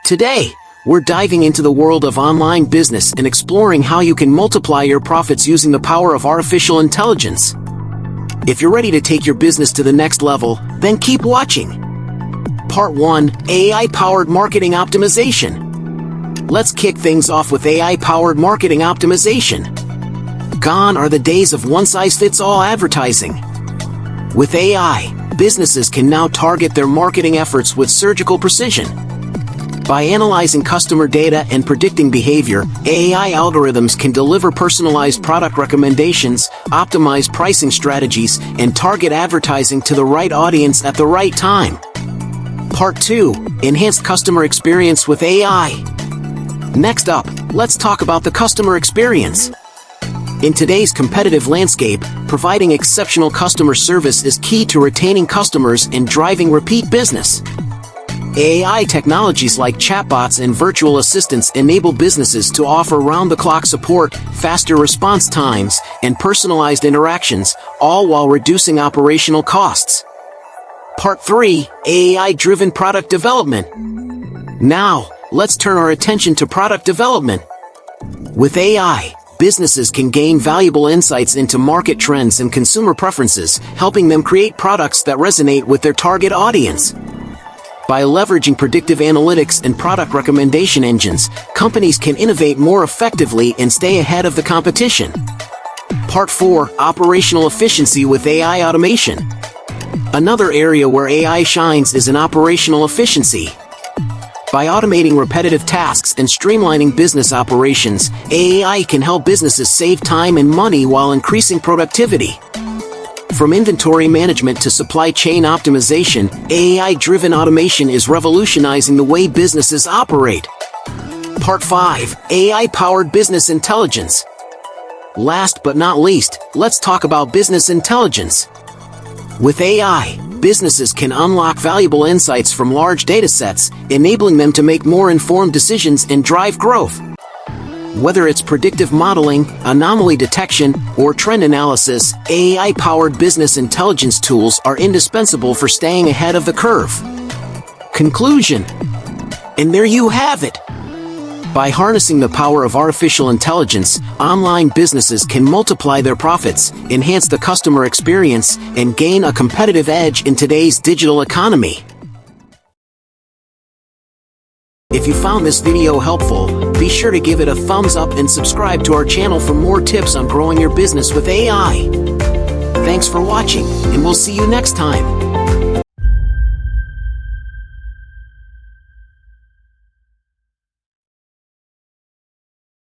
Today, we're diving into the world of online business and exploring how you can multiply your profits using the power of artificial intelligence. If you're ready to take your business to the next level, then keep watching. Part 1: AI-powered marketing optimization. Let's kick things off with AI-powered marketing optimization. Gone are the days of one-size-fits-all advertising. With AI, businesses can now target their marketing efforts with surgical precision. By analyzing customer data and predicting behavior, AI algorithms can deliver personalized product recommendations, optimize pricing strategies, and target advertising to the right audience at the right time. Part 2: Enhanced customer experience with AI. Next up, let's talk about the customer experience. In today's competitive landscape, providing exceptional customer service is key to retaining customers and driving repeat business. AI technologies like chatbots and virtual assistants enable businesses to offer round-the-clock support, faster response times, and personalized interactions, all while reducing operational costs. Part 3: AI-driven product development. Now, let's turn our attention to product development. With AI, businesses can gain valuable insights into market trends and consumer preferences, helping them create products that resonate with their target audience. By leveraging predictive analytics and product recommendation engines, companies can innovate more effectively and stay ahead of the competition. Part 4: Operational efficiency with AI automation. Another area where AI shines is in operational efficiency. By automating repetitive tasks and streamlining business operations, AI can help businesses save time and money while increasing productivity. From inventory management to supply chain optimization, AI-driven automation is revolutionizing the way businesses operate. Part 5: AI-powered business intelligence. Last but not least, let's talk about business intelligence. With AI, businesses can unlock valuable insights from large datasets, enabling them to make more informed decisions and drive growth. Whether it's predictive modeling, anomaly detection, or trend analysis, AI-powered business intelligence tools are indispensable for staying ahead of the curve. Conclusion. And there you have it. By harnessing the power of artificial intelligence, online businesses can multiply their profits, enhance the customer experience, and gain a competitive edge in today's digital economy. If you found this video helpful, be sure to give it a thumbs up and subscribe to our channel for more tips on growing your business with AI. Thanks for watching, and we'll see you next time.